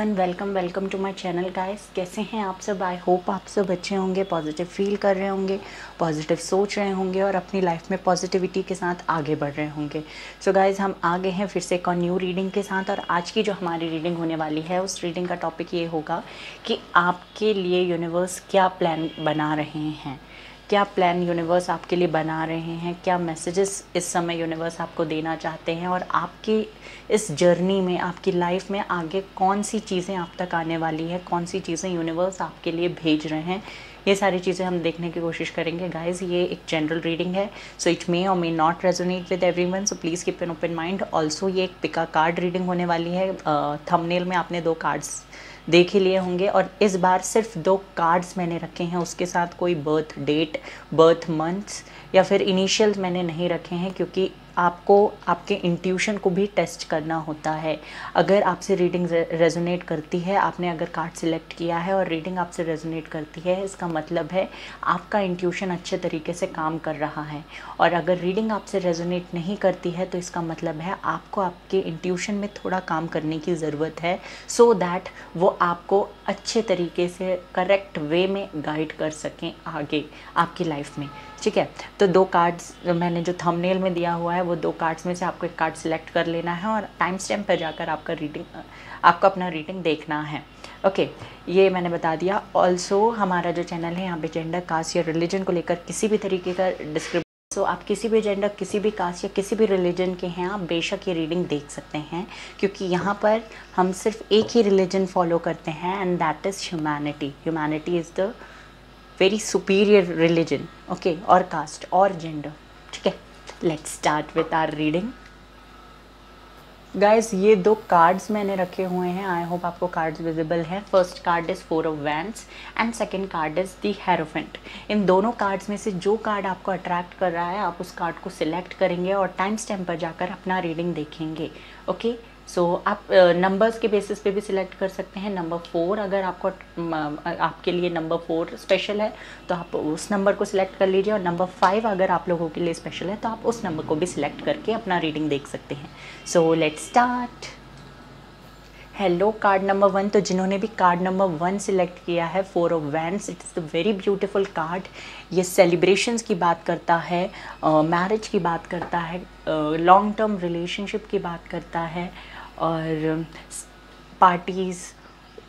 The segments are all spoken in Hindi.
Welcome welcome to my channel guys. कैसे हैं आप सब? आई होप आप सब अच्छे होंगे, पॉजिटिव फील कर रहे होंगे, पॉजिटिव सोच रहे होंगे और अपनी लाइफ में पॉजिटिविटी के साथ आगे बढ़ रहे होंगे। सो गाइस, हम आ गए हैं फिर से एक और न्यू रीडिंग के साथ। और आज की जो हमारी रीडिंग होने वाली है उस रीडिंग का टॉपिक ये होगा कि आपके लिए यूनिवर्स क्या प्लान बना रहे हैं, क्या प्लान यूनिवर्स आपके लिए बना रहे हैं, क्या मैसेजेस इस समय यूनिवर्स आपको देना चाहते हैं और आपकी इस जर्नी में, आपकी लाइफ में आगे कौन सी चीज़ें आप तक आने वाली है, कौन सी चीज़ें यूनिवर्स आपके लिए भेज रहे हैं, ये सारी चीज़ें हम देखने की कोशिश करेंगे। गाइज, ये एक जनरल रीडिंग है, सो इट मे और may not resonate with everyone, so please keep an open mind. Also ये एक पिका कार्ड रीडिंग होने वाली है। थंबनेल में आपने 2 कार्ड्स देख ही लिए होंगे और इस बार सिर्फ 2 कार्ड्स मैंने रखे हैं, उसके साथ कोई बर्थ डेट, बर्थ मंथ्स या फिर इनिशियल्स मैंने नहीं रखे हैं, क्योंकि आपको आपके इंट्यूशन को भी टेस्ट करना होता है। अगर आपसे रीडिंग रेजोनेट करती है, आपने अगर कार्ड सिलेक्ट किया है और रीडिंग आपसे रेजोनेट करती है, इसका मतलब है आपका इंट्यूशन अच्छे तरीके से काम कर रहा है। और अगर रीडिंग आपसे रेजोनेट नहीं करती है तो इसका मतलब है आपको आपके इंट्यूशन में थोड़ा काम करने की ज़रूरत है, सो दैट वो आपको अच्छे तरीके से करेक्ट वे में गाइड कर सकें आगे आपकी लाइफ में। ठीक है, तो 2 कार्ड्स मैंने जो थंबनेल में दिया हुआ है वो 2 कार्ड्स में से आपको एक कार्ड सिलेक्ट कर लेना है और टाइम स्टैम्प पर जाकर आपको अपना रीडिंग देखना है। ओके, ये मैंने बता दिया। ऑल्सो हमारा जो चैनल है, यहाँ पे जेंडर, कास्ट या रिलीजन को लेकर किसी भी तरीके का डिस्क्रिप्शन, आप किसी भी जेंडर, किसी भी कास्ट या किसी भी रिलीजन के हैं, आप बेशक ये रीडिंग देख सकते हैं, क्योंकि यहाँ पर हम सिर्फ एक ही रिलीजन फॉलो करते हैं and that is humanity. Humanity is the very superior religion, okay, और कास्ट और जेंडर। ठीक है, let's start with our reading. Guys, ये 2 कार्ड्स मैंने रखे हुए हैं, आई होप आपको कार्ड्स विजिबल हैं। First card is 4 of wands and second card is the hierophant. इन दोनों कार्ड्स में से जो कार्ड आपको अट्रैक्ट कर रहा है, आप उस कार्ड को सिलेक्ट करेंगे और टाइम स्टैम्प पर जाकर अपना रीडिंग देखेंगे। ओके, सो आप नंबर्स के बेसिस पे भी सिलेक्ट कर सकते हैं। नंबर 4 अगर आपके लिए नंबर 4 स्पेशल है तो आप उस नंबर को सिलेक्ट कर लीजिए, और नंबर 5 अगर आप लोगों के लिए स्पेशल है तो आप उस नंबर को भी सिलेक्ट करके अपना रीडिंग देख सकते हैं। So let's start. Hello card number 1, तो जिन्होंने भी कार्ड नंबर 1 सिलेक्ट किया है, 4 of wands, it is the very beautiful card. ये सेलिब्रेशंस की बात करता है, मैरिज की बात करता है, लॉन्ग टर्म रिलेशनशिप की बात करता है और पार्टीज़,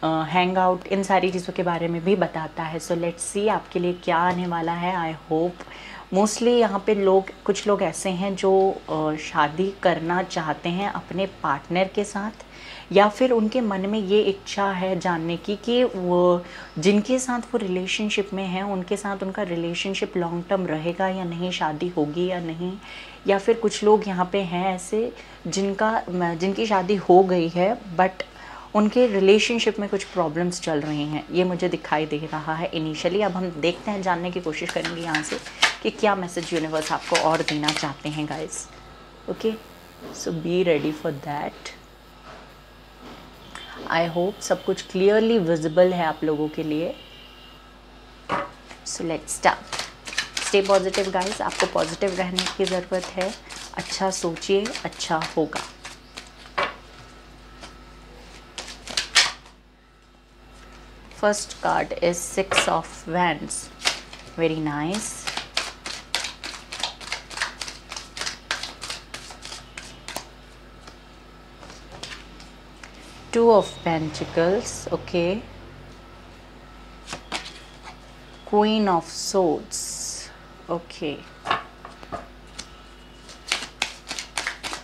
हैंग आउट, इन सारी चीज़ों के बारे में भी बताता है। सो लेट्स सी आपके लिए क्या आने वाला है। आई होप मोस्टली यहाँ पे कुछ लोग ऐसे हैं जो शादी करना चाहते हैं अपने पार्टनर के साथ, या फिर उनके मन में ये इच्छा है जानने की कि वो जिनके साथ वो रिलेशनशिप में हैं उनके साथ उनका रिलेशनशिप लॉन्ग टर्म रहेगा या नहीं, शादी होगी या नहीं। या फिर कुछ लोग यहाँ पे हैं ऐसे जिनकी शादी हो गई है बट उनके रिलेशनशिप में कुछ प्रॉब्लम्स चल रही हैं, ये मुझे दिखाई दे रहा है इनिशियली। अब हम देखते हैं, जानने की कोशिश करेंगे यहाँ से कि क्या मैसेज यूनिवर्स आपको और देना चाहते हैं guys. Okay, so be ready for that. I hope सब कुछ क्लियरली विजिबल है आप लोगों के लिए। So let's start. Stay positive guys, आपको पॉजिटिव रहने की ज़रूरत है। अच्छा सोचिए, अच्छा होगा। First card is 6 of Wands. Very nice. Two of Pentacles. Okay. Queen of Swords. Okay.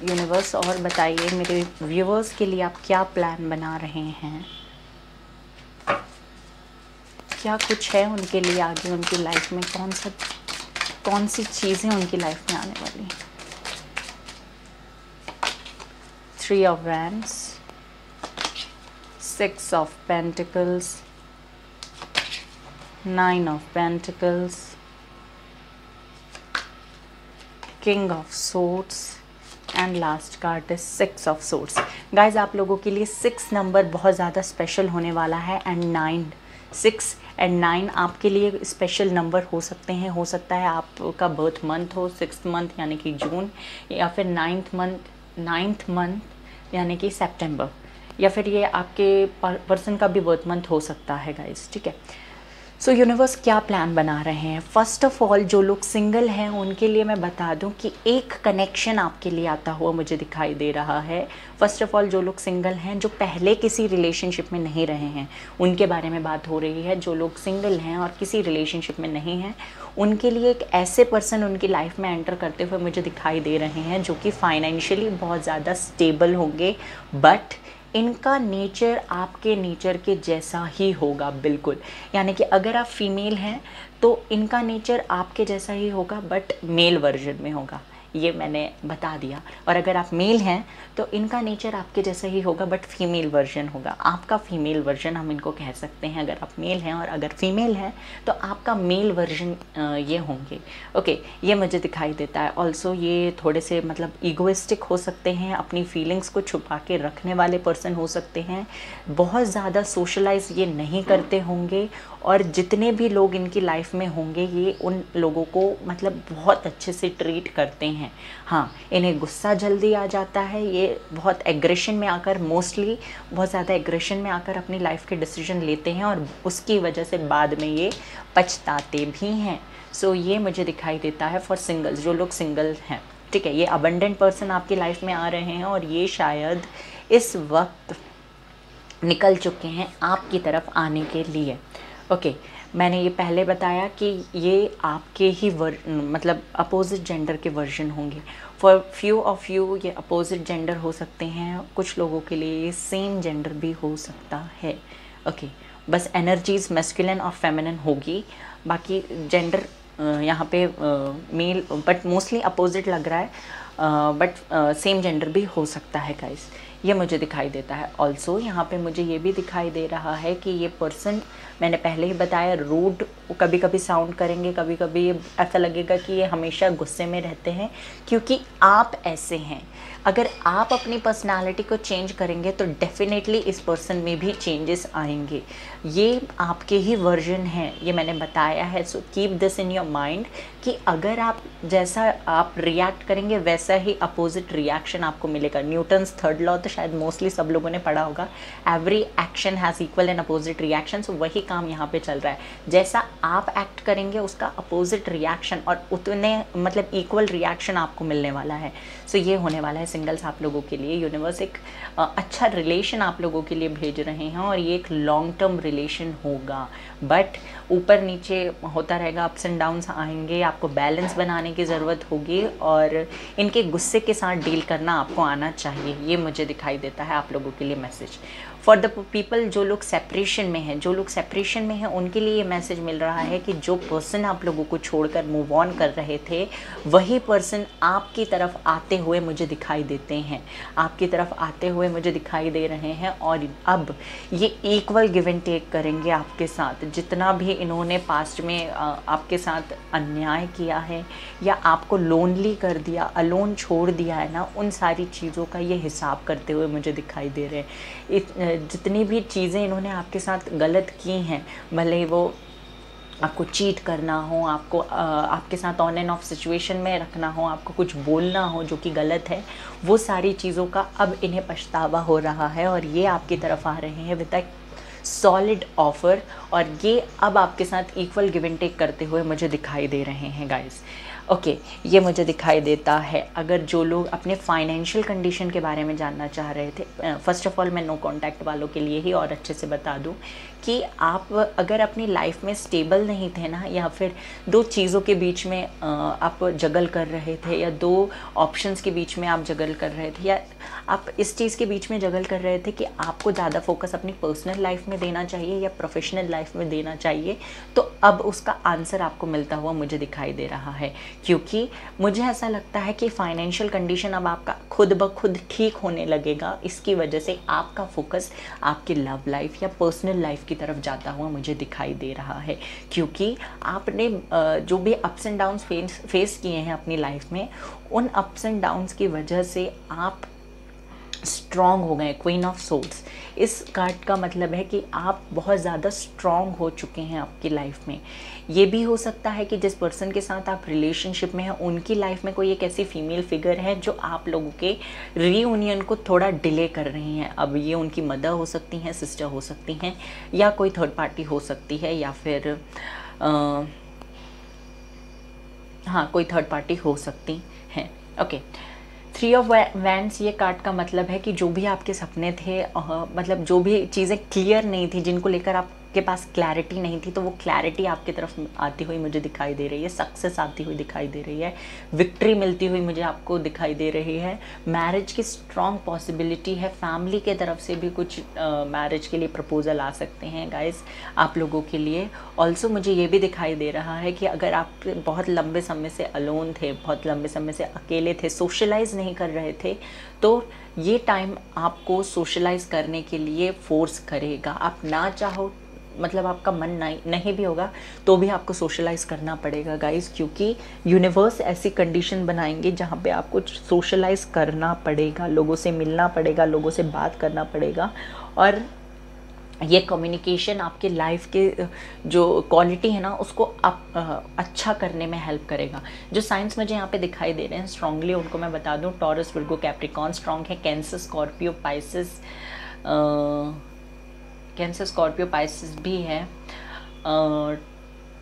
Universe, और बताइए मेरे व्यूअर्स के लिए आप क्या प्लान बना रहे हैं, क्या कुछ है उनके लिए आगे, उनकी लाइफ में कौन सी चीज़ें उनकी लाइफ में आने वाली हैं। 3 of Wands, 6 of Pentacles, 9 of Pentacles, King of Swords and last card is 6 of Swords। Guys, आप लोगों के लिए 6 नंबर बहुत ज़्यादा स्पेशल होने वाला है एंड 6 एंड 9 आपके लिए स्पेशल नंबर हो सकते हैं। हो सकता है आपका बर्थ मंथ हो 6th मंथ यानी कि जून, या फिर 9th मंथ यानी कि सितंबर, या फिर ये आपके पर्सन का भी बर्थ मंथ हो सकता है गाइस, ठीक है। सो यूनिवर्स क्या प्लान बना रहे हैं? फर्स्ट ऑफ ऑल जो लोग सिंगल हैं उनके लिए मैं बता दूं कि एक कनेक्शन आपके लिए आता हुआ मुझे दिखाई दे रहा है। फर्स्ट ऑफ ऑल जो लोग सिंगल हैं, जो पहले किसी रिलेशनशिप में नहीं रहे हैं, उनके बारे में बात हो रही है। जो लोग सिंगल हैं और किसी रिलेशनशिप में नहीं हैं, उनके लिए एक ऐसे पर्सन उनकी लाइफ में एंटर करते हुए मुझे दिखाई दे रहे हैं जो कि फाइनेंशियली बहुत ज़्यादा स्टेबल होंगे, बट इनका नेचर आपके नेचर के जैसा ही होगा बिल्कुल। यानी कि अगर आप फीमेल हैं तो इनका नेचर आपके जैसा ही होगा, बट मेल वर्जन में होगा, ये मैंने बता दिया। और अगर आप मेल हैं तो इनका नेचर आपके जैसा ही होगा, बट फीमेल वर्जन होगा। आपका फीमेल वर्जन हम इनको कह सकते हैं अगर आप मेल हैं, और अगर फीमेल हैं तो आपका मेल वर्जन ये होंगे। ओके, ये मुझे दिखाई देता है। ऑल्सो ये थोड़े से मतलब ईगोइस्टिक हो सकते हैं, अपनी फीलिंग्स को छुपा के रखने वाले पर्सन हो सकते हैं, बहुत ज़्यादा सोशलाइज ये नहीं करते होंगे, और जितने भी लोग इनकी लाइफ में होंगे ये उन लोगों को मतलब बहुत अच्छे से ट्रीट करते हैं। हाँ, इन्हें गुस्सा जल्दी आ जाता है, ये बहुत एग्रेशन में आकर, मोस्टली बहुत ज़्यादा एग्रेशन में आकर अपनी लाइफ के डिसीजन लेते हैं, और उसकी वजह से बाद में ये पछताते भी हैं। सो ये मुझे दिखाई देता है फॉर सिंगल्स, जो लोग सिंगल हैं, ठीक है। ये अबंडेंट पर्सन आपकी लाइफ में आ रहे हैं, और ये शायद इस वक्त निकल चुके हैं आपकी तरफ आने के लिए। ओके, मैंने ये पहले बताया कि ये आपके ही मतलब अपोजिट जेंडर के वर्जन होंगे। फॉर फ्यू ऑफ यू ये अपोजिट जेंडर हो सकते हैं, कुछ लोगों के लिए ये सेम जेंडर भी हो सकता है। ओके, बस एनर्जीज मैस्कुलिन और फेमिनिन होगी, बाकी जेंडर यहाँ पे मेल, बट मोस्टली अपोजिट लग रहा है, बट सेम जेंडर भी हो सकता है गाइस, ये मुझे दिखाई देता है। ऑल्सो यहाँ पे मुझे ये भी दिखाई दे रहा है कि ये पर्सन, मैंने पहले ही बताया, रूड कभी कभी साउंड करेंगे, कभी कभी ऐसा लगेगा कि ये हमेशा गुस्से में रहते हैं, क्योंकि आप ऐसे हैं। अगर आप अपनी पर्सनालिटी को चेंज करेंगे तो डेफिनेटली इस पर्सन में भी चेंजेस आएंगे। ये आपके ही वर्जन हैं, ये मैंने बताया है। So keep this in your mind कि अगर आप जैसा आप रिएक्ट करेंगे वैसा ही अपोजिट रिएक्शन आपको मिलेगा। न्यूटन्स थर्ड लॉ तो शायद मोस्टली सब लोगों ने पढ़ा होगा, every action has equal and opposite reaction. So वही काम यहाँ पे चल रहा है, जैसा आप एक्ट करेंगे उसका अपोजिट रिएक्शन और उतने मतलब इक्वल रिएक्शन आपको मिलने वाला है। सो ये होने वाला है सिंगल्स आप लोगों के लिए। यूनिवर्स एक अच्छा रिलेशन आप लोगों के लिए भेज रहे हैं, और ये एक लॉन्ग टर्म रिलेशन होगा, बट ऊपर नीचे होता रहेगा, अप्स एंड डाउन्स आएंगे, आपको बैलेंस बनाने की ज़रूरत होगी, और इनके गुस्से के साथ डील करना आपको आना चाहिए। ये मुझे दिखाई देता है आप लोगों के लिए मैसेज। फॉर द पीपल जो लोग सेपरेशन में हैं, जो लोग सेपरेशन में हैं उनके लिए ये मैसेज मिल रहा है कि जो पर्सन आप लोगों को छोड़कर मूव ऑन कर रहे थे, वही पर्सन आपकी तरफ आते हुए मुझे दिखाई देते हैं, आपकी तरफ आते हुए मुझे दिखाई दे रहे हैं, और अब ये इक्वल गिव एंड टेक करेंगे आपके साथ। जितना भी इन्होंने पास्ट में आपके साथ अन्याय किया है या आपको लोनली कर दिया, अलोन छोड़ दिया है ना, उन सारी चीज़ों का ये हिसाब करते हुए मुझे दिखाई दे रहे हैं। जितनी भी चीज़ें इन्होंने आपके साथ गलत की हैं, भले वो आपको चीट करना हो, आपको आपके साथ ऑन एंड ऑफ सिचुएशन में रखना हो, आपको कुछ बोलना हो जो कि गलत है, वो सारी चीज़ों का अब इन्हें पछतावा हो रहा है, और ये आपकी तरफ आ रहे हैं विद अ सॉलिड ऑफर, और ये अब आपके साथ इक्वल गिव एंड टेक करते हुए मुझे दिखाई दे रहे हैं गाइस। ओके, ये मुझे दिखाई देता है। अगर जो लोग अपने फाइनेंशियल कंडीशन के बारे में जानना चाह रहे थे, फर्स्ट ऑफ ऑल मैं नो कॉन्टैक्ट वालों के लिए ही और अच्छे से बता दूं कि आप अगर अपनी लाइफ में स्टेबल नहीं थे ना, या फिर दो चीज़ों के बीच में आप जगल कर रहे थे, या दो ऑप्शंस के बीच में आप जगल कर रहे थे, या आप इस चीज़ के बीच में जगल कर रहे थे कि आपको ज़्यादा फोकस अपनी पर्सनल लाइफ में देना चाहिए या प्रोफेशनल लाइफ में देना चाहिए, तो अब उसका आंसर आपको मिलता हुआ मुझे दिखाई दे रहा है। क्योंकि मुझे ऐसा लगता है कि फाइनेंशियल कंडीशन अब आपका खुद ब खुद ठीक होने लगेगा, इसकी वजह से आपका फोकस आपकी लव लाइफ या पर्सनल लाइफ की तरफ जाता हुआ मुझे दिखाई दे रहा है। क्योंकि आपने जो भी अप्स एंड डाउन्स फेस किए हैं अपनी लाइफ में, उन अप्स एंड डाउन्स की वजह से आप स्ट्रॉन्ग हो गए, क्वीन ऑफ सोल्स। इस कार्ड का मतलब है कि आप बहुत ज़्यादा स्ट्रॉन्ग हो चुके हैं आपकी लाइफ में। ये भी हो सकता है कि जिस पर्सन के साथ आप रिलेशनशिप में हैं उनकी लाइफ में कोई एक ऐसी फीमेल फिगर है जो आप लोगों के रीयूनियन को थोड़ा डिले कर रही हैं। अब ये उनकी मदर हो सकती हैं, सिस्टर हो सकती हैं, या कोई थर्ड पार्टी हो सकती है, या फिर हाँ कोई थर्ड पार्टी हो सकती हैं। ओके, 3 ऑफ वैंड्स ये कार्ड का मतलब है कि जो भी आपके सपने थे, मतलब जो भी चीज़ें क्लियर नहीं थी, जिनको लेकर आपके पास क्लैरिटी नहीं थी, तो वो क्लैरिटी आपकी तरफ आती हुई मुझे दिखाई दे रही है। सक्सेस आती हुई दिखाई दे रही है, विक्ट्री मिलती हुई मुझे आपको दिखाई दे रही है। मैरिज की स्ट्रॉन्ग पॉसिबिलिटी है, फैमिली के तरफ से भी कुछ मैरिज के लिए प्रपोजल आ सकते हैं गाइस आप लोगों के लिए। ऑल्सो मुझे ये भी दिखाई दे रहा है कि अगर आप बहुत लंबे समय से अलोन थे, बहुत लंबे समय से अकेले थे, सोशलाइज नहीं कर रहे थे, तो ये टाइम आपको सोशलाइज करने के लिए फोर्स करेगा। आप ना चाहो, मतलब आपका मन नहीं भी होगा तो भी आपको सोशलाइज करना पड़ेगा गाइस, क्योंकि यूनिवर्स ऐसी कंडीशन बनाएंगे जहाँ पे आपको सोशलाइज करना पड़ेगा, लोगों से मिलना पड़ेगा, लोगों से बात करना पड़ेगा। और ये कम्युनिकेशन आपके लाइफ के जो क्वालिटी है ना उसको आप अच्छा करने में हेल्प करेगा। जो साइंस मुझे यहाँ पे दिखाई दे रहे हैं स्ट्रांगली उनको मैं बता दूँ, टॉरस, विर्गो, कैप्रिकॉर्न स्ट्रांग है, cancer, Scorpio, Pisces, cancer, Scorpio, Pisces भी है,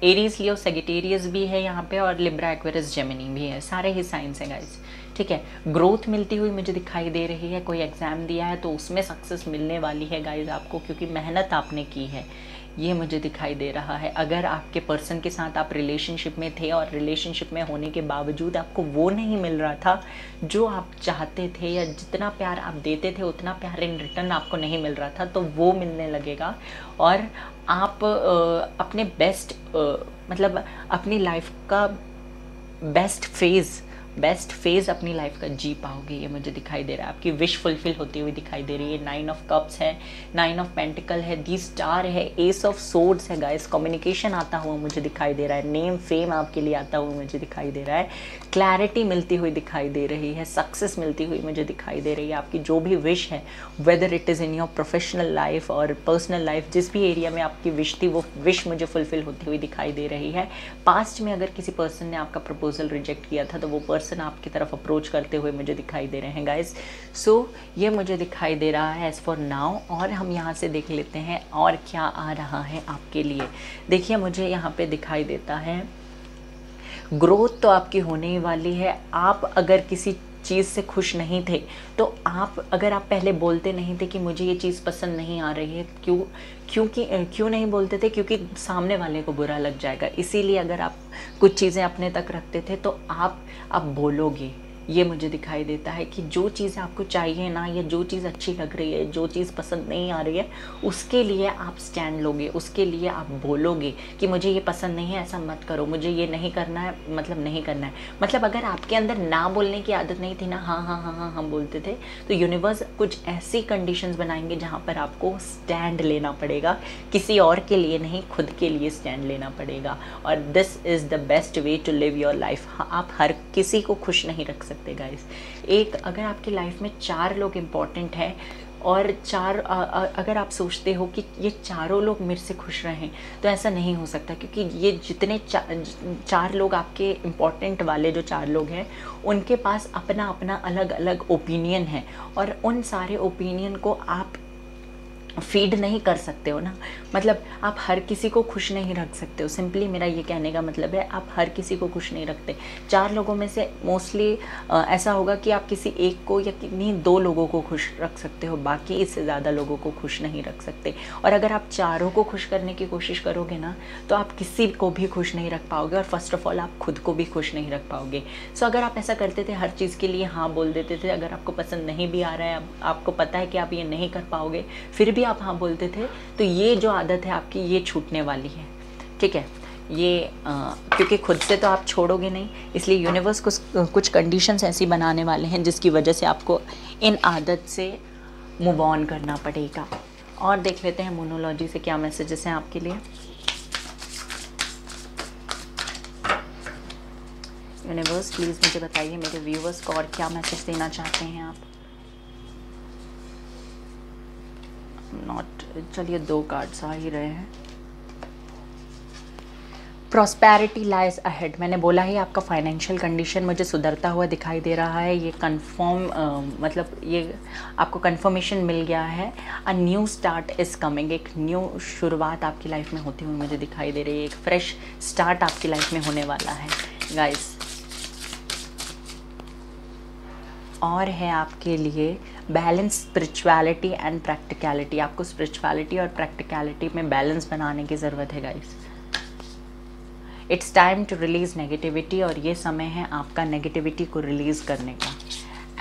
एरीज, लियो, सेजिटेरियस भी है यहाँ पे, और लिब्रा, एक्वेरियस, जेमिनी भी है। सारे ही साइंस हैं गाइस, ठीक है। ग्रोथ मिलती हुई मुझे दिखाई दे रही है। कोई एग्ज़ाम दिया है तो उसमें सक्सेस मिलने वाली है गाइस आपको, क्योंकि मेहनत आपने की है, ये मुझे दिखाई दे रहा है। अगर आपके पर्सन के साथ आप रिलेशनशिप में थे और रिलेशनशिप में होने के बावजूद आपको वो नहीं मिल रहा था जो आप चाहते थे, या जितना प्यार आप देते थे उतना प्यार इन रिटर्न आपको नहीं मिल रहा था, तो वो मिलने लगेगा। और आप अपने बेस्ट मतलब अपनी लाइफ का बेस्ट फेज़ अपनी लाइफ का जी पाओगे, ये मुझे दिखाई दे रहा है। आपकी विश फुलफिल होती हुई दिखाई दे रही है। 9 ऑफ कप्स है, 9 ऑफ पेंटिकल है, दी स्टार है, एस ऑफ सोर्ड्स है गाइस। कम्युनिकेशन आता हुआ मुझे दिखाई दे रहा है, नेम फेम आपके लिए आता हुआ मुझे दिखाई दे रहा है, क्लैरिटी मिलती हुई दिखाई दे रही है, सक्सेस मिलती हुई मुझे दिखाई दे रही है। आपकी जो भी विश है, whether it is in your professional life और पर्सनल लाइफ, जिस भी एरिया में आपकी विश थी वो विश मुझे फुलफिल होती हुई दिखाई दे रही है। पास्ट में अगर किसी पर्सन ने आपका प्रपोजल रिजेक्ट किया था तो वो पर्सन आपकी तरफ अप्रोच करते हुए मुझे दिखाई दे रहे हैं गाइस। सो ये मुझे दिखाई दे रहा है एज फॉर नाउ। और हम यहाँ से देख लेते हैं और क्या आ रहा है आपके लिए। देखिए मुझे यहाँ पे दिखाई देता है ग्रोथ तो आपकी होने ही वाली है। आप अगर किसी चीज़ से खुश नहीं थे तो अगर आप पहले बोलते नहीं थे कि मुझे ये चीज़ पसंद नहीं आ रही है, क्यों नहीं बोलते थे? क्योंकि सामने वाले को बुरा लग जाएगा। इसीलिए अगर आप कुछ चीज़ें अपने तक रखते थे तो आप अब बोलोगे। ये मुझे दिखाई देता है कि जो चीज़ आपको चाहिए ना, या जो चीज़ अच्छी लग रही है, जो चीज़ पसंद नहीं आ रही है, उसके लिए आप स्टैंड लोगे, उसके लिए आप बोलोगे कि मुझे ये पसंद नहीं है, ऐसा मत करो, मुझे ये नहीं करना है, मतलब नहीं करना है। मतलब अगर आपके अंदर ना बोलने की आदत नहीं थी ना, हाँ हाँ हाँ हाँ हम बोलते थे, तो यूनिवर्स कुछ ऐसी कंडीशंस बनाएंगे जहाँ पर आपको स्टैंड लेना पड़ेगा, किसी और के लिए नहीं, खुद के लिए स्टैंड लेना पड़ेगा। और this is the best way to live your life. आप हर किसी को खुश नहीं रख सकते गाइस। एक अगर आपकी लाइफ में 4 लोग इम्पॉर्टेंट हैं और अगर आप सोचते हो कि ये चारों लोग मेरे से खुश रहें, तो ऐसा नहीं हो सकता, क्योंकि ये जितने 4 लोग आपके इम्पॉर्टेंट वाले जो 4 लोग हैं, उनके पास अपना अपना अलग अलग ओपिनियन है, और उन सारे ओपिनियन को आप फीड नहीं कर सकते हो ना। मतलब आप हर किसी को खुश नहीं रख सकते हो। सिंपली मेरा ये कहने का मतलब है, आप हर किसी को खुश नहीं रखते। 4 लोगों में से मोस्टली ऐसा होगा कि आप किसी एक को या किन्हीं 2 लोगों को खुश रख सकते हो, बाकी इससे ज़्यादा लोगों को खुश नहीं रख सकते। और अगर आप चारों को खुश करने की कोशिश करोगे ना, तो आप किसी को भी खुश नहीं रख पाओगे, और फर्स्ट ऑफ ऑल आप खुद को भी खुश नहीं रख पाओगे। सो अगर आप ऐसा करते थे, हर चीज़ के लिए हाँ बोल देते थे, अगर आपको पसंद नहीं भी आ रहा है, आपको पता है कि आप ये नहीं कर पाओगे, फिर भी आप हाँ बोलते थे, तो ये जो आदत है आपकी, ये छूटने वाली है, ठीक है। ये क्योंकि खुद से तो आप छोड़ोगे नहीं, इसलिए यूनिवर्स कुछ कंडीशंस ऐसी बनाने वाले हैं जिसकी वजह से आपको इन आदत से मूव ऑन करना पड़ेगा। और देख लेते हैं मोनोलॉजी से क्या मैसेजेस हैं आपके लिए। यूनिवर्स प्लीज़ मुझे बताइए मेरे व्यूवर्स को और क्या मैसेज देना चाहते हैं आप। चलिए 2 कार्ड्स आ ही रहे हैं। प्रॉस्पेरिटी लाइज अहेड, मैंने बोला ही आपका फाइनेंशियल कंडीशन मुझे सुधरता हुआ दिखाई दे रहा है। ये कंफर्म मतलब ये आपको कंफर्मेशन मिल गया है। A new start is coming, एक न्यू शुरुआत आपकी लाइफ में होती हुई मुझे दिखाई दे रही है। एक फ्रेश स्टार्ट आपकी लाइफ में होने वाला है गाइस। और है आपके लिए बैलेंस स्पिरिचुअलिटी एंड प्रैक्टिकलिटी। आपको स्पिरिचुअलिटी और प्रैक्टिकलिटी में बैलेंस बनाने की ज़रूरत है guys. It's time to release negativity, और ये समय है आपका नेगेटिविटी को रिलीज़ करने का।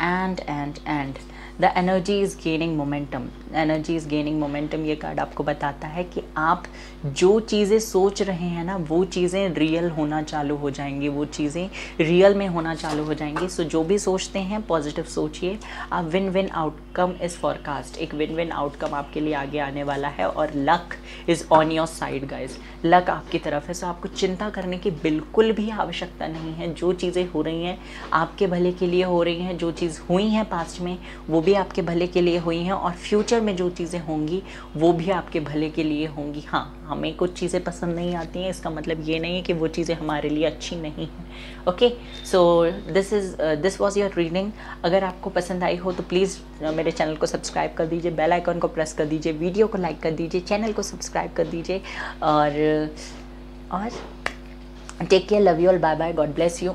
And the energy is gaining momentum, energy is gaining momentum. ये कार्ड आपको बताता है कि आप जो चीज़ें सोच रहे हैं ना, वो चीज़ें रियल होना चालू हो जाएंगी, वो चीज़ें रियल में होना चालू हो जाएंगी। सो जो भी सोचते हैं पॉजिटिव सोचिए। आप win win outcome is forecast, एक विन विन आउटकम आपके लिए आगे आने वाला है। और luck is on your side guys, luck आपकी तरफ है। सो आपको चिंता करने की बिल्कुल भी आवश्यकता नहीं है। जो चीज़ें हो रही हैं आपके भले के लिए हो रही हैं, जो चीज़ हुई हैं पास्ट में वो भी आपके भले के लिए हुई हैं, और फ्यूचर में जो चीज़ें होंगी वो भी आपके भले के लिए होंगी। हाँ, हमें कुछ चीज़ें पसंद नहीं आती हैं, इसका मतलब ये नहीं है कि वो चीज़ें हमारे लिए अच्छी नहीं हैं। Okay, so this was your reading. अगर आपको पसंद आई हो तो प्लीज़ मेरे चैनल को सब्सक्राइब कर दीजिए, बेल आइकन को प्रेस कर दीजिए, वीडियो को लाइक कर दीजिए, चैनल को सब्सक्राइब कर दीजिए। और take care, love you all, bye bye, God bless you.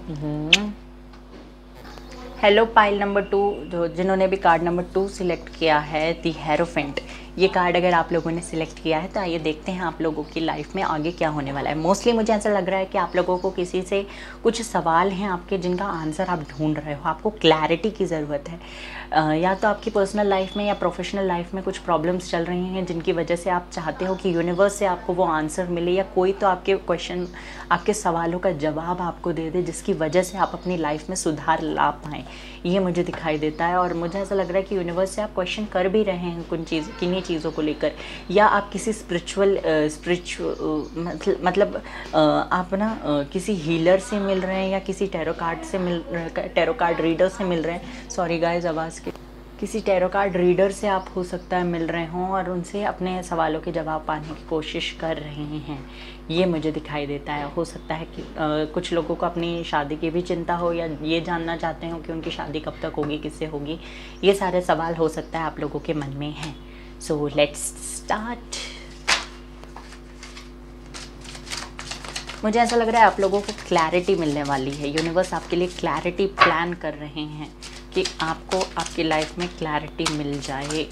Hello pile number 2, जिन्होंने भी कार्ड नंबर 2 सिलेक्ट किया है, दी हेरोफेंट। ये कार्ड अगर आप लोगों ने सिलेक्ट किया है तो आइए देखते हैं आप लोगों की लाइफ में आगे क्या होने वाला है। मोस्टली मुझे ऐसा लग रहा है कि आप लोगों को किसी से कुछ सवाल हैं आपके जिनका आंसर आप ढूंढ रहे हो, आपको क्लैरिटी की ज़रूरत है। या तो आपकी पर्सनल लाइफ में या प्रोफेशनल लाइफ में कुछ प्रॉब्लम्स चल रही हैं जिनकी वजह से आप चाहते हो कि यूनिवर्स से आपको वो आंसर मिले, या कोई तो आपके क्वेश्चन, आपके सवालों का जवाब आपको दे दे जिसकी वजह से आप अपनी लाइफ में सुधार ला पाएँ। ये मुझे दिखाई देता है। और मुझे ऐसा लग रहा है कि यूनिवर्स से आप क्वेश्चन कर भी रहे हैं किन्हीं चीज़ों को लेकर, या आप किसी स्पिरिचुअल मतलब आप ना किसी हीलर से मिल रहे हैं, या किसी टैरो कार्ड रीडर से मिल रहे हैं। सॉरी गाइस, आवाज़ के किसी टैरो कार्ड रीडर से आप हो सकता है मिल रहे हों और उनसे अपने सवालों के जवाब पाने की कोशिश कर रहे हैं। ये मुझे दिखाई देता है। हो सकता है कि कुछ लोगों को अपनी शादी की भी चिंता हो, या ये जानना चाहते हो कि उनकी शादी कब तक होगी, किससे होगी। ये सारे सवाल हो सकता है आप लोगों के मन में हैं। So let's start. मुझे ऐसा लग रहा है आप लोगों को क्लैरिटी मिलने वाली है। यूनिवर्स आपके लिए क्लैरिटी प्लान कर रहे हैं कि आपको आपकी लाइफ में क्लैरिटी मिल जाए।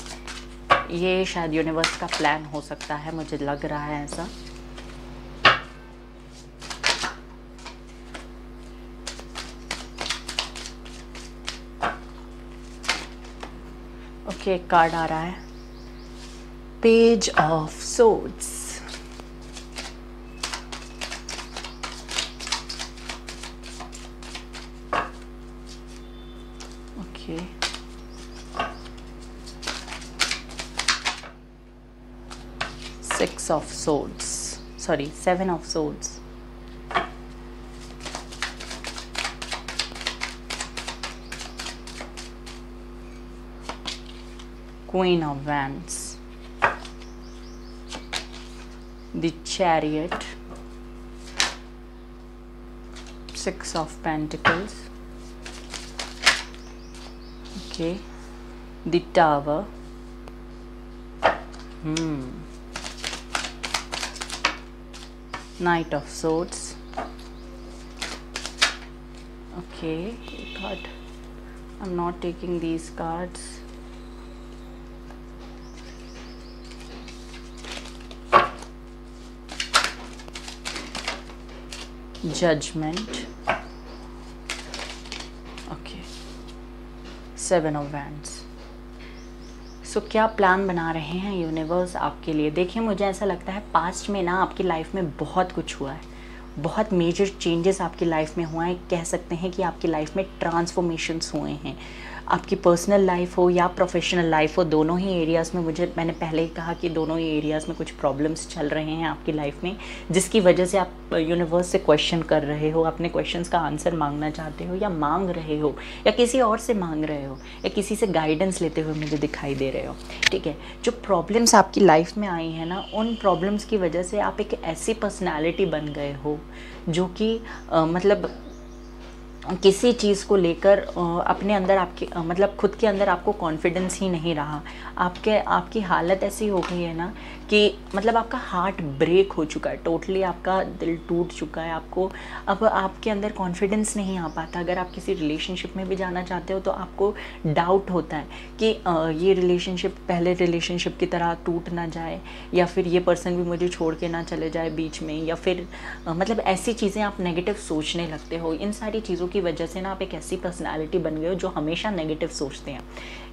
ये शायद यूनिवर्स का प्लान हो सकता है, मुझे लग रहा है ऐसा। ओके, कार्ड आ रहा है, page of swords. Okay, six of swords, sorry 7 of swords, Queen of Wands, the Chariot, 6 of Pentacles, okay, the Tower, Knight of Swords, okay, God, I'm not taking these cards. Judgment, okay, 7 of Wands. सो क्या प्लान बना रहे हैं यूनिवर्स आपके लिए? देखिए, मुझे ऐसा लगता है पास्ट में ना आपकी लाइफ में बहुत कुछ हुआ है, बहुत मेजर चेंजेस आपकी लाइफ में हुआ है। कह सकते हैं कि आपकी लाइफ में ट्रांसफॉर्मेशंस हुए हैं। आपकी पर्सनल लाइफ हो या प्रोफेशनल लाइफ हो, दोनों ही एरियाज़ में मैंने पहले ही कहा कि दोनों ही एरियाज़ में कुछ प्रॉब्लम्स चल रहे हैं आपकी लाइफ में, जिसकी वजह से आप यूनिवर्स से क्वेश्चन कर रहे हो, अपने क्वेश्चंस का आंसर मांगना चाहते हो या मांग रहे हो, या किसी और से मांग रहे हो, या किसी से गाइडेंस लेते हुए मुझे दिखाई दे रहे हो। ठीक है, जो प्रॉब्लम्स आपकी लाइफ में आई हैं ना, उन प्रॉब्लम्स की वजह से आप एक ऐसी पर्सनैलिटी बन गए हो जो कि मतलब किसी चीज़ को लेकर अपने अंदर आपके मतलब खुद के अंदर आपको कॉन्फिडेंस ही नहीं रहा। आपकी हालत ऐसी हो गई है ना कि मतलब आपका हार्ट ब्रेक हो चुका है, टोटली आपका दिल टूट चुका है। आपको अब आपके अंदर कॉन्फिडेंस नहीं आ पाता। अगर आप किसी रिलेशनशिप में भी जाना चाहते हो तो आपको डाउट होता है कि ये रिलेशनशिप पहले रिलेशनशिप की तरह टूट ना जाए, या फिर ये पर्सन भी मुझे छोड़ के ना चले जाए बीच में, या फिर मतलब ऐसी चीज़ें आप नेगेटिव सोचने लगते हो। इन सारी चीज़ों की वजह से ना आप एक ऐसी पर्सनालिटी बन गए हो जो हमेशा नेगेटिव सोचते हैं,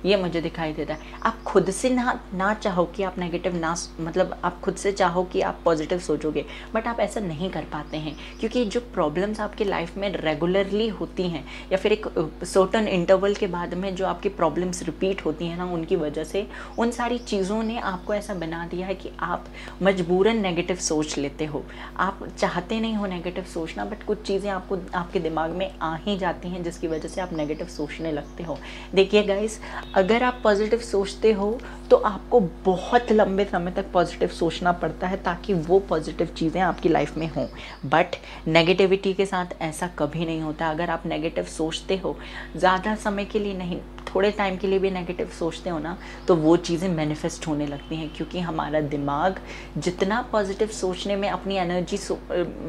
ये मुझे दिखाई देता है। आप खुद से ना चाहो कि आप नेगेटिव ना, मतलब आप खुद से चाहो कि आप पॉजिटिव सोचोगे, बट आप ऐसा नहीं कर पाते हैं, क्योंकि जो प्रॉब्लम्स आपकी लाइफ में रेगुलरली होती हैं या फिर एक सर्टेन इंटरवल के बाद में जो आपकी प्रॉब्लम्स रिपीट होती हैं ना, उनकी वजह से उन सारी चीज़ों ने आपको ऐसा बना दिया है कि आप मजबूरन नेगेटिव सोच लेते हो। आप चाहते नहीं हो नेगेटिव सोचना, बट कुछ चीज़ें आपको आपके दिमाग में आ ही जाती हैं जिसकी वजह से आप नेगेटिव सोचने लगते हो। देखिए गाइस, अगर आप पॉजिटिव सोचते हो तो आपको बहुत लंबे समय तक पॉजिटिव सोचना पड़ता है ताकि वो पॉजिटिव चीज़ें आपकी लाइफ में हों, बट नेगेटिविटी के साथ ऐसा कभी नहीं होता। अगर आप नेगेटिव सोचते हो, ज़्यादा समय के लिए नहीं, थोड़े टाइम के लिए भी नेगेटिव सोचते हो ना, तो वो चीज़ें मैनिफेस्ट होने लगती हैं, क्योंकि हमारा दिमाग जितना पॉजिटिव सोचने में अपनी एनर्जी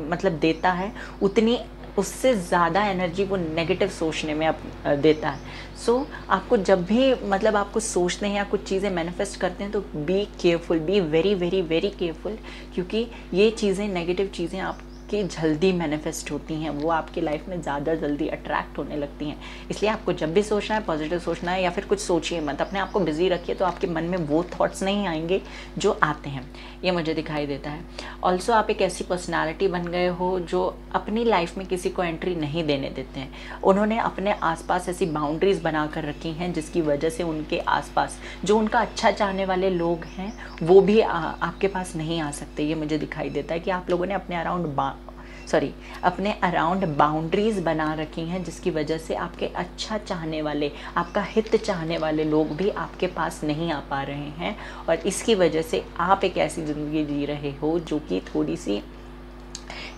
मतलब देता है, उतनी उससे ज़्यादा एनर्जी वो नेगेटिव सोचने में देता है। सो आपको जब भी मतलब आप कुछ सोचते हैं या कुछ चीज़ें मैनिफेस्ट करते हैं तो be careful, be very very very careful, क्योंकि ये चीज़ें, नेगेटिव चीज़ें आपकी जल्दी मैनिफेस्ट होती हैं, वो आपकी लाइफ में ज़्यादा जल्दी अट्रैक्ट होने लगती हैं। इसलिए आपको जब भी सोचना है पॉजिटिव सोचना है, या फिर कुछ सोचिए मत, अपने आप को बिजी रखिए, तो आपके मन में वो थॉट्स नहीं आएंगे जो आते हैं, ये मुझे दिखाई देता है। ऑल्सो आप एक ऐसी पर्सनालिटी बन गए हो जो अपनी लाइफ में किसी को एंट्री नहीं देने देते हैं। उन्होंने अपने आसपास ऐसी बाउंड्रीज बना कर रखी हैं जिसकी वजह से उनके आसपास जो उनका अच्छा चाहने वाले लोग हैं वो भी आपके पास नहीं आ सकते। ये मुझे दिखाई देता है कि आप लोगों ने अपने अराउंड बाउंड्रीज बना रखी हैं, जिसकी वजह से आपके अच्छा चाहने वाले, आपका हित चाहने वाले लोग भी आपके पास नहीं आ पा रहे हैं, और इसकी वजह से आप एक ऐसी ज़िंदगी जी रहे हो जो कि थोड़ी सी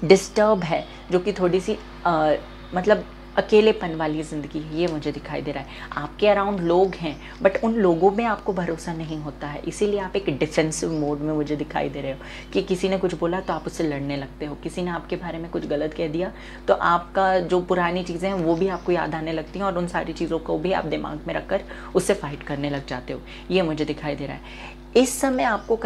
डिस्टर्ब है, जो कि थोड़ी सी मतलब अकेलेपन वाली ज़िंदगी है, ये मुझे दिखाई दे रहा है। आपके अराउंड लोग हैं बट उन लोगों में आपको भरोसा नहीं होता है, इसीलिए आप एक डिफेंसिव मोड में मुझे दिखाई दे रहे हो कि किसी ने कुछ बोला तो आप उससे लड़ने लगते हो, किसी ने आपके बारे में कुछ गलत कह दिया तो आपका जो पुरानी चीज़ें हैं वो भी आपको याद आने लगती हैं, और उन सारी चीज़ों को भी आप दिमाग में रखकर उससे फाइट करने लग जाते हो, ये मुझे दिखाई दे रहा है। इस समय आपको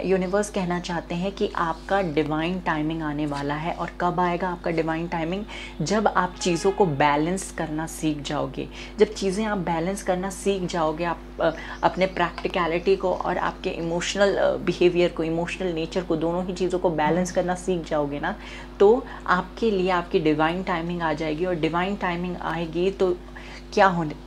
यूनिवर्स कहना चाहते हैं कि आपका डिवाइन टाइमिंग आने वाला है। और कब आएगा आपका डिवाइन टाइमिंग? जब आप चीज़ों को बैलेंस करना सीख जाओगे, जब चीज़ें आप बैलेंस करना सीख जाओगे, आप अपने प्रैक्टिकलिटी को और आपके इमोशनल बिहेवियर को, इमोशनल नेचर को, दोनों ही चीज़ों को बैलेंस करना सीख जाओगे ना, तो आपके लिए आपकी डिवाइन टाइमिंग आ जाएगी। और डिवाइन टाइमिंग आएगी तो क्या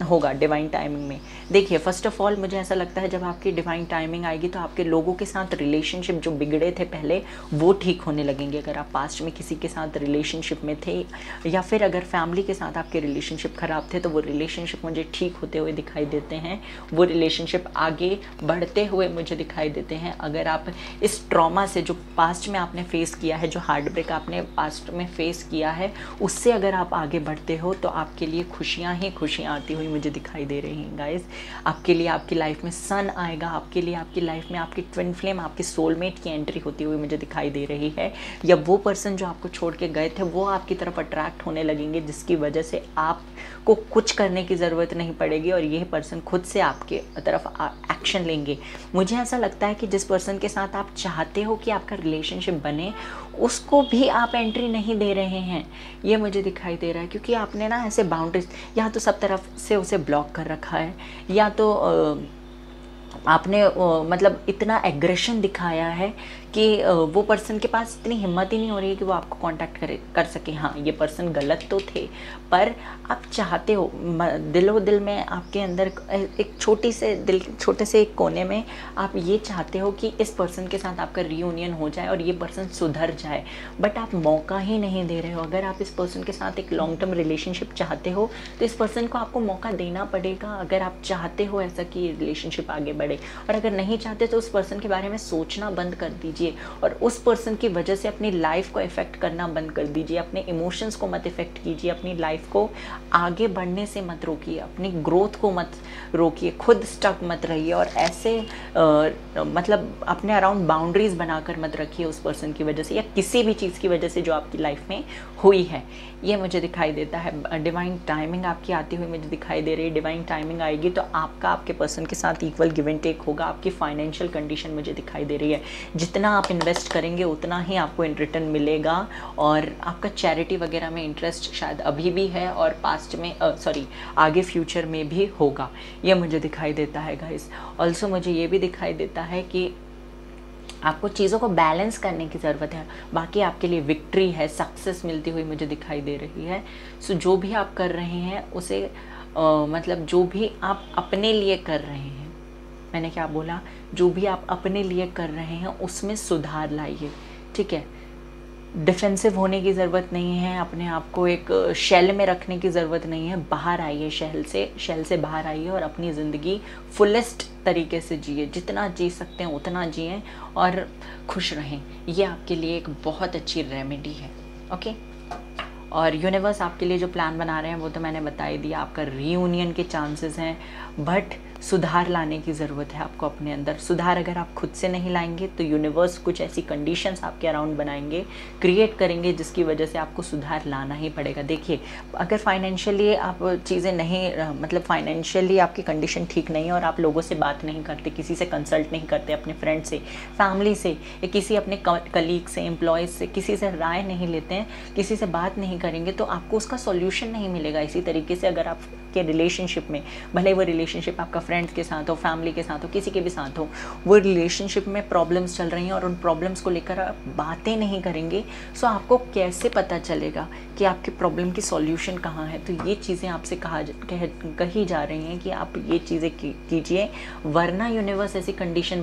होगा डिवाइन टाइमिंग में? देखिए, फर्स्ट ऑफ ऑल मुझे ऐसा लगता है जब आपकी डिवाइन टाइमिंग आएगी तो आपके लोगों के साथ रिलेशनशिप जो बिगड़े थे पहले वो ठीक होने लगेंगे। अगर आप पास्ट में किसी के साथ रिलेशनशिप में थे, या फिर अगर फैमिली के साथ आपके रिलेशनशिप ख़राब थे, तो वो रिलेशनशिप मुझे ठीक होते हुए दिखाई देते हैं, वो रिलेशनशिप आगे बढ़ते हुए मुझे दिखाई देते हैं। अगर आप इस ट्रॉमा से जो पास्ट में आपने फेस किया है, जो हार्ट ब्रेक आपने पास्ट में फेस किया है, उससे अगर आप आगे बढ़ते हो तो आपके लिए खुशियाँ ही खुशियाँ आती हुई मुझे दिखाई दे रही हैं गाइस। आपके लिए आपकी लाइफ में सन आएगा, आपके लिए आपकी लाइफ में आपकी ट्विन फ्लेम, आपके सोलमेट की एंट्री होती हुई मुझे दिखाई दे रही है। या वो पर्सन जो आपको छोड़ के गए थे वो आपकी तरफ अट्रैक्ट होने लगेंगे, जिसकी वजह से आपको कुछ करने की ज़रूरत नहीं पड़ेगी और यह पर्सन खुद से आपके तरफ एक्शन लेंगे। मुझे ऐसा लगता है कि जिस पर्सन के साथ आप चाहते हो कि आपका रिलेशनशिप बने, उसको भी आप एंट्री नहीं दे रहे हैं, ये मुझे दिखाई दे रहा है, क्योंकि आपने ना ऐसे बाउंड्रीज या तो सब तरफ से उसे ब्लॉक कर रखा है, या तो आपने मतलब इतना एग्रेशन दिखाया है कि वो पर्सन के पास इतनी हिम्मत ही नहीं हो रही है कि वो आपको कांटेक्ट कर सके। हाँ, ये पर्सन गलत तो थे, पर आप चाहते हो दिलो दिल में, आपके अंदर एक छोटे से एक कोने में आप ये चाहते हो कि इस पर्सन के साथ आपका रीयूनियन हो जाए और ये पर्सन सुधर जाए, बट आप मौका ही नहीं दे रहे हो। अगर आप इस पर्सन के साथ एक लॉन्ग टर्म रिलेशनशिप चाहते हो तो इस पर्सन को आपको मौका देना पड़ेगा, अगर आप चाहते हो ऐसा कि रिलेशनशिप आगे बढ़े। और अगर नहीं चाहते तो उस पर्सन के बारे में सोचना बंद कर दीजिए और उस पर्सन की वजह से अपनी लाइफ को इफेक्ट करना बंद कर दीजिए। अपने इमोशंस को मत इफेक्ट कीजिए, अपनी लाइफ को आगे बढ़ने से मत रोकिए, अपनी ग्रोथ को मत रोकिए, खुद स्टक मत रहिए और ऐसे मतलब अपने अराउंड बाउंड्रीज बनाकर मत रखिए उस पर्सन की वजह से या किसी भी चीज़ की वजह से जो आपकी लाइफ में हुई है। ये मुझे दिखाई देता है। डिवाइन टाइमिंग आपकी आती हुई मुझे दिखाई दे रही है। डिवाइन टाइमिंग आएगी तो आपका आपके पर्सन के साथ इक्वल गिव एंड टेक होगा। आपकी फाइनेंशियल कंडीशन मुझे दिखाई दे रही है, जितना आप इन्वेस्ट करेंगे उतना ही आपको इन रिटर्न मिलेगा। और आपका चैरिटी वगैरह में इंटरेस्ट शायद अभी भी है और पास्ट में आगे फ्यूचर में भी होगा, ये मुझे दिखाई देता है गाइस। ऑल्सो मुझे ये भी दिखाई देता है कि आपको चीज़ों को बैलेंस करने की ज़रूरत है। बाकी आपके लिए विक्ट्री है, सक्सेस मिलती हुई मुझे दिखाई दे रही है। सो जो भी आप कर रहे हैं उसे मतलब जो भी आप अपने लिए कर रहे हैं, मैंने क्या बोला, जो भी आप अपने लिए कर रहे हैं उसमें सुधार लाइए, ठीक है। डिफेंसिव होने की ज़रूरत नहीं है, अपने आप को एक शेल में रखने की ज़रूरत नहीं है। बाहर आइए शेल से बाहर आइए और अपनी ज़िंदगी फुलेस्ट तरीके से जिए, जितना जी सकते हैं उतना जिए और खुश रहें। ये आपके लिए एक बहुत अच्छी रेमेडी है, ओके। और यूनिवर्स आपके लिए जो प्लान बना रहे हैं वो तो मैंने बता ही दिया। आपका रीयूनियन के चांसेस हैं, बट सुधार लाने की ज़रूरत है आपको अपने अंदर। सुधार अगर आप खुद से नहीं लाएंगे तो यूनिवर्स कुछ ऐसी कंडीशंस आपके अराउंड बनाएंगे, क्रिएट करेंगे, जिसकी वजह से आपको सुधार लाना ही पड़ेगा। देखिए, अगर फाइनेंशियली आप चीज़ें नहीं मतलब फाइनेंशियली आपकी कंडीशन ठीक नहीं है और आप लोगों से बात नहीं करते, किसी से कंसल्ट नहीं करते, अपने फ्रेंड से, फैमिली से या किसी अपने कलीग से, एम्प्लॉयज़ से, किसी से राय नहीं लेते हैं, किसी से बात नहीं करेंगे तो आपको उसका सॉल्यूशन नहीं मिलेगा। इसी तरीके से अगर आपके रिलेशनशिप में, भले वो रिलेशनशिप आपका फ्रेंड्स के साथ हो, फैमिली के साथ हो, किसी के भी साथ हो, वो रिलेशनशिप में प्रॉब्लम्स चल रही हैं और उन प्रॉब्लम्स को लेकर आप बातें नहीं करेंगे, सो आपको कैसे पता चलेगा कि आपकी प्रॉब्लम की सॉल्यूशन कहाँ है। तो ये चीज़ें आपसे कही जा रही हैं कि आप ये चीज़ें कीजिए, वरना यूनिवर्स ऐसी कंडीशन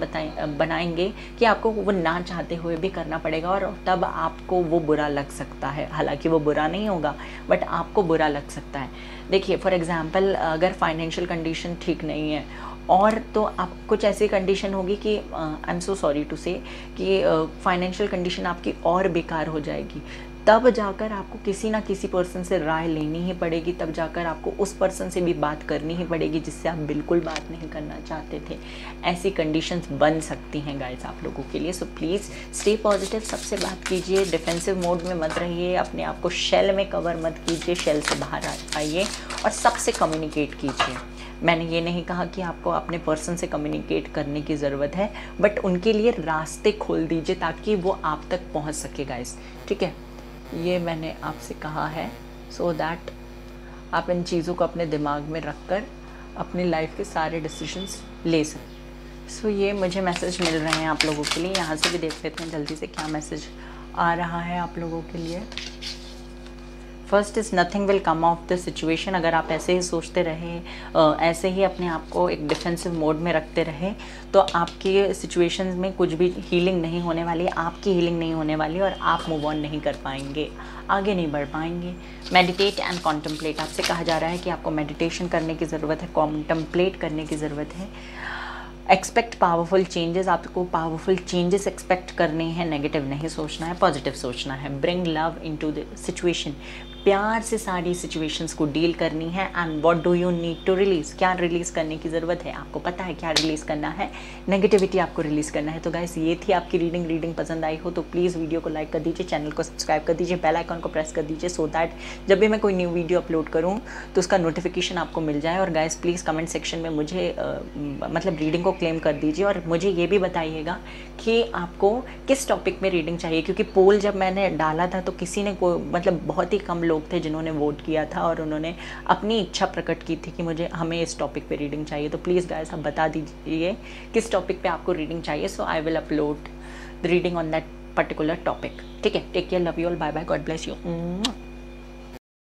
बनाएंगे कि आपको वो ना चाहते हुए भी करना पड़ेगा और तब आपको वो बुरा लग सकता है। हालांकि वो बुरा नहीं होगा, बट आपको बुरा लग सकता है। देखिए, फॉर एग्जांपल, अगर फाइनेंशियल कंडीशन ठीक नहीं है और तो आप कुछ ऐसी कंडीशन होगी कि I am so sorry to say कि फाइनेंशियल कंडीशन आपकी और बेकार हो जाएगी, तब जाकर आपको किसी ना किसी पर्सन से राय लेनी ही पड़ेगी, तब जाकर आपको उस पर्सन से भी बात करनी ही पड़ेगी जिससे आप बिल्कुल बात नहीं करना चाहते थे। ऐसी कंडीशंस बन सकती हैं गाइस आप लोगों के लिए। सो प्लीज़ स्टे पॉजिटिव, सबसे बात कीजिए, डिफेंसिव मोड में मत रहिए, अपने आप को शेल में कवर मत कीजिए, शेल से बाहर आइए और सबसे कम्युनिकेट कीजिए। मैंने ये नहीं कहा कि आपको अपने पर्सन से कम्युनिकेट करने की ज़रूरत है, बट उनके लिए रास्ते खोल दीजिए ताकि वो आप तक पहुंच सके गाइस, ठीक है। ये मैंने आपसे कहा है सो दैट आप इन चीज़ों को अपने दिमाग में रखकर अपनी लाइफ के सारे डिसीजंस ले सकें। सो ये मुझे मैसेज मिल रहे हैं आप लोगों के लिए। यहाँ से भी देख लेते हैं जल्दी से क्या मैसेज आ रहा है आप लोगों के लिए। First is nothing will come of the situation. अगर आप ऐसे ही सोचते रहे, ऐसे ही अपने आप को एक डिफेंसिव मोड में रखते रहे, तो आपकी सिचुएशन में कुछ भी हीलिंग नहीं होने वाली, आपकी हीलिंग नहीं होने वाली और आप मूव ऑन नहीं कर पाएंगे, आगे नहीं बढ़ पाएंगे। मेडिटेट एंड कॉन्टम्पलेट, आपसे कहा जा रहा है कि आपको मेडिटेशन करने की ज़रूरत है, कॉन्टम्पलेट करने की ज़रूरत है। एक्सपेक्ट पावरफुल चेंजेस, आपको पावरफुल चेंजेस एक्सपेक्ट करने हैं, नेगेटिव नहीं सोचना है, पॉजिटिव सोचना है। Bring love into the situation, प्यार से सारी सिचुएशंस को डील करनी है। And what do you need to release, क्या रिलीज़ करने की ज़रूरत है, आपको पता है क्या रिलीज़ करना है, नेगेटिविटी आपको रिलीज़ करना है। तो गाइस, ये थी आपकी रीडिंग पसंद आई हो तो प्लीज़ वीडियो को लाइक कर दीजिए, चैनल को सब्सक्राइब कर दीजिए, बेल आइकन को प्रेस कर दीजिए, सो दैट जब भी मैं कोई न्यू वीडियो अपलोड करूँ तो उसका नोटिफिकेशन आपको मिल जाए। और गाइस, प्लीज़ कमेंट सेक्शन में मुझे मतलब रीडिंग को क्लेम कर दीजिए और मुझे ये भी बताइएगा कि आपको किस टॉपिक में रीडिंग चाहिए, क्योंकि पोल जब मैंने डाला था तो किसी ने मतलब बहुत ही कम लोग थे जिन्होंने वोट किया था और उन्होंने अपनी इच्छा प्रकट की थी कि हमें इस टॉपिक पे रीडिंग चाहिए। तो प्लीज़ गाइस, आप बता दीजिए किस टॉपिक पे आपको रीडिंग चाहिए, so I will upload the reading on that particular topic. ठीक है, take care, love you all, bye bye, God bless you.